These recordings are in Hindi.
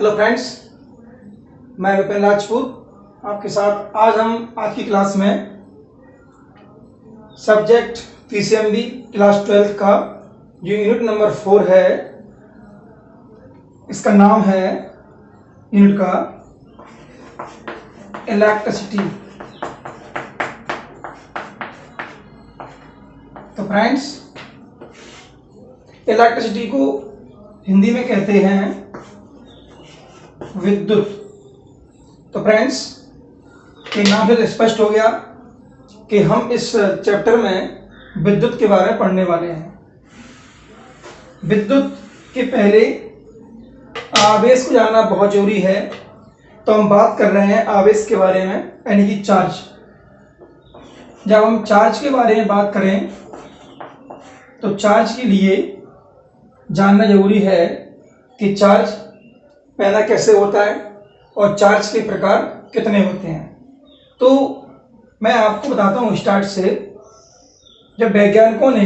हेलो फ्रेंड्स, मैं विपिन राजपूत आपके साथ। आज की क्लास में सब्जेक्ट पीसीएमबी क्लास 12 का जो यूनिट नंबर 4 है, इसका नाम है यूनिट का इलेक्ट्रिसिटी। तो फ्रेंड्स, इलेक्ट्रिसिटी को हिंदी में कहते हैं विद्युत। तो फ्रेंड्स, के नाम से स्पष्ट हो गया कि हम इस चैप्टर में विद्युत के बारे में पढ़ने वाले हैं। विद्युत के पहले आवेश को जानना बहुत जरूरी है। तो हम बात कर रहे हैं आवेश के बारे में, यानी कि चार्ज। जब हम चार्ज के बारे में बात करें तो चार्ज के लिए जानना जरूरी है कि चार्ज पैदा कैसे होता है और चार्ज के प्रकार कितने होते हैं। तो मैं आपको बताता हूँ स्टार्ट से। जब वैज्ञानिकों ने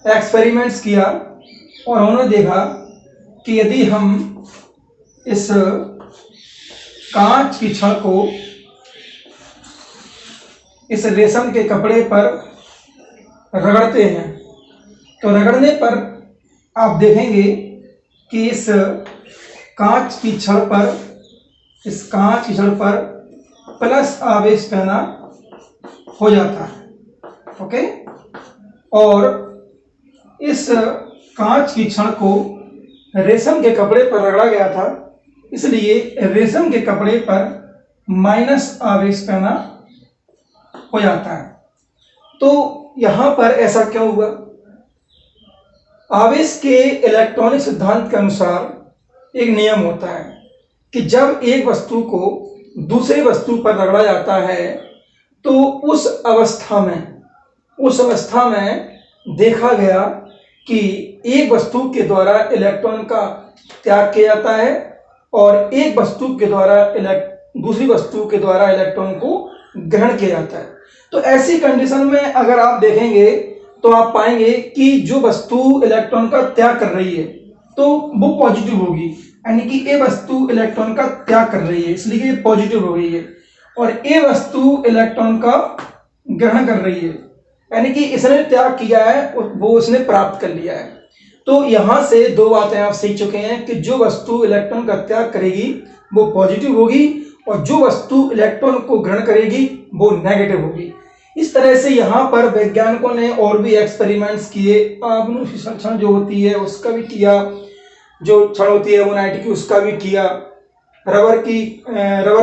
एक्सपेरिमेंट्स किया और उन्होंने देखा कि यदि हम इस कांच की छड़ को इस रेशम के कपड़े पर रगड़ते हैं तो रगड़ने पर आप देखेंगे कि इस कांच की छड़ पर प्लस आवेश पैदा हो जाता है। ओके, और इस कांच की छड़ को रेशम के कपड़े पर रगड़ा गया था, इसलिए रेशम के कपड़े पर माइनस आवेश पैदा हो जाता है। तो यहां पर ऐसा क्यों हुआ? आवेश के इलेक्ट्रॉनिक सिद्धांत के अनुसार एक नियम होता है कि जब एक वस्तु को दूसरी वस्तु पर रगड़ा जाता है तो उस अवस्था में देखा गया कि एक वस्तु के द्वारा इलेक्ट्रॉन का त्याग किया जाता है और एक वस्तु के द्वारा दूसरी वस्तु के द्वारा इलेक्ट्रॉन को ग्रहण किया जाता है। तो ऐसी कंडीशन में अगर आप देखेंगे तो आप पाएंगे कि जो वस्तु इलेक्ट्रॉन का त्याग कर रही है तो वो पॉजिटिव होगी, यानी कि ए वस्तु इलेक्ट्रॉन का त्याग कर रही है इसलिए ये पॉजिटिव हो गई है, और ए वस्तु इलेक्ट्रॉन का ग्रहण कर रही है यानी कि इसने त्याग किया है और वो उसने प्राप्त कर लिया है। तो यहां से दो बातें आप सीख चुके हैं कि जो वस्तु इलेक्ट्रॉन का त्याग करेगी वो पॉजिटिव होगी और जो वस्तु इलेक्ट्रॉन को ग्रहण करेगी वो नेगेटिव होगी। इस तरह से यहाँ पर वैज्ञानिकों ने और भी एक्सपेरिमेंट्स किए। छड़ जो होती है उसका भी किया, जो छड़ होती है वो नाइट की उसका भी किया, रबर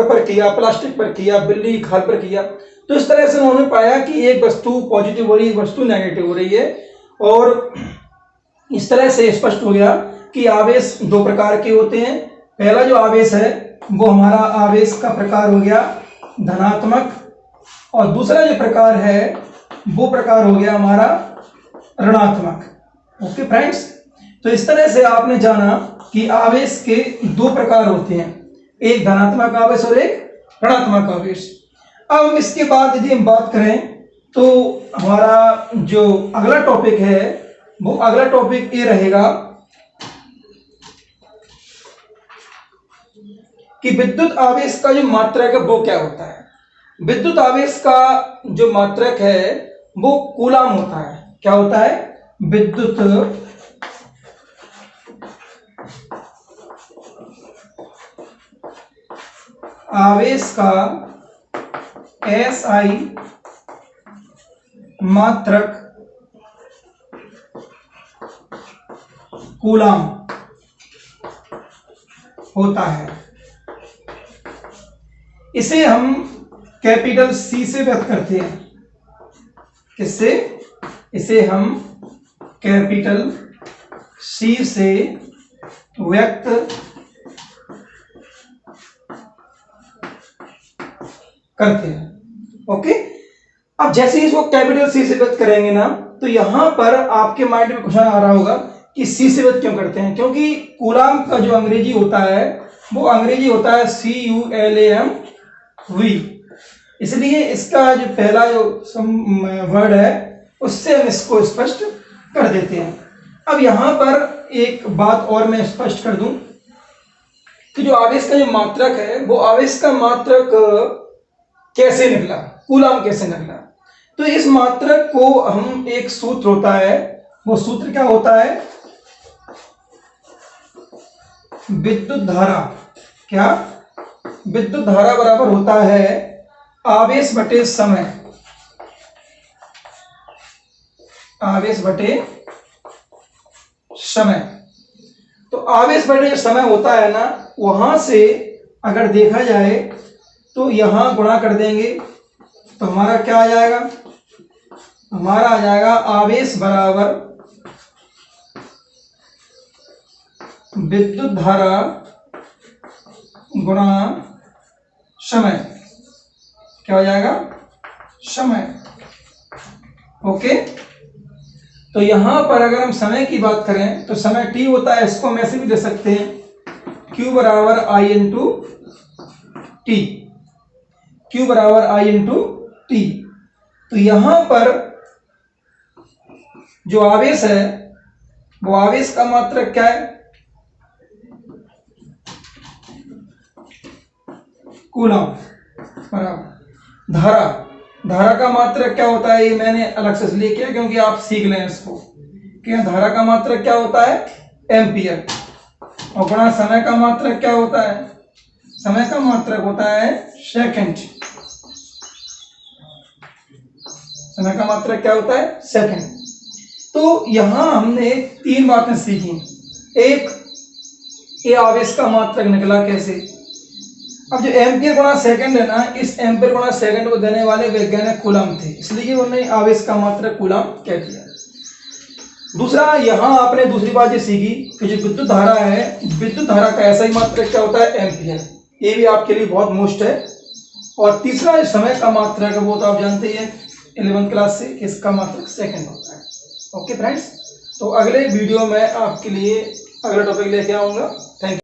पर किया, प्लास्टिक पर किया, बिल्ली की खाल पर किया। तो इस तरह से उन्होंने पाया कि एक वस्तु पॉजिटिव हो रही है, एक वस्तु नेगेटिव हो रही है, और इस तरह से स्पष्ट हो गया कि आवेश दो प्रकार के होते हैं। पहला जो आवेश है वो हमारा आवेश का प्रकार हो गया धनात्मक, और दूसरा जो प्रकार है वो प्रकार हो गया हमारा ऋणात्मक। ओके फ्रेंड्स, तो इस तरह से आपने जाना कि आवेश के दो प्रकार होते हैं, एक धनात्मक आवेश और एक ऋणात्मक आवेश। अब हम इसके बाद यदि हम बात करें तो हमारा जो अगला टॉपिक है वो अगला टॉपिक ये रहेगा कि विद्युत आवेश का जो मात्रक है वो क्या होता है। विद्युत आवेश का जो मात्रक है वो कूलाम होता है। क्या होता है? विद्युत आवेश का SI मात्रक कूलाम होता है। इसे हम कैपिटल C से व्यक्त करते हैं। किससे? इसे हम कैपिटल C से व्यक्त करते हैं। ओके, अब जैसे ही इसको कैपिटल C से व्यक्त करेंगे ना तो यहां पर आपके माइंड में क्वेश्चन आ रहा होगा कि C से व्यक्त क्यों करते हैं, क्योंकि कूलाम का जो अंग्रेजी होता है वो अंग्रेजी होता है CULAMV, इसलिए इसका जो पहला जो वर्ड है उससे हम इसको स्पष्ट कर देते हैं। अब यहां पर एक बात और मैं स्पष्ट कर दूं कि जो आवेश का जो मात्रक है वो आवेश का मात्रक कैसे निकला, कूलम कैसे निकला। तो इस मात्रक को हम एक सूत्र होता है, वो सूत्र क्या होता है, विद्युत धारा। क्या? विद्युत धारा बराबर होता है आवेश बटे समय। आवेश बटे समय। तो आवेश बटे जो समय होता है ना, वहां से अगर देखा जाए तो यहां गुणा कर देंगे तो हमारा क्या आ जाएगा, हमारा आ जाएगा आवेश बराबर विद्युत धारा गुणा समय। क्या हो जाएगा? समय। ओके। तो यहां पर अगर हम समय की बात करें तो समय t होता है, इसको हम ऐसे भी दे सकते हैं q बराबर आई इंटू टी। q बराबर आई इंटू टी। तो यहां पर जो आवेश है वो आवेश का मात्रक क्या है, कूलम बराबर धारा। धारा का मात्रक क्या होता है, ये मैंने अलग से इसलिए किया क्योंकि आप सीख लें इसको कि धारा का मात्रक क्या होता है, एम्पियर। और गुणा समय का मात्रक क्या होता है, समय का मात्रक होता है सेकंड। समय का मात्रक क्या होता है, सेकंड। तो यहां हमने 3 बातें सीखी। एक, ये आवेश का मात्रक निकला कैसे। अब जो एम्पियर गुणा सेकंड है ना, इस एम्पियर गुणा सेकंड को देने वाले वैज्ञानिक कूलम थे, इसलिए उन्होंने आवेश का मात्रक कूलम कह दिया। दूसरा, यहां आपने दूसरी बात ये सीखी कि जो विद्युत धारा है, विद्युत धारा का ऐसा ही मात्रक क्या होता है, एम्पियर। ये भी आपके लिए बहुत मोस्ट है। और तीसरा, समय का मात्रक है, वो तो आप जानते ही हैं 11वीं क्लास से, इसका मात्रक सेकंड होता है। ओके फ्रेंड्स, तो अगले वीडियो में आपके लिए अगला टॉपिक लेके आऊंगा। Thank you.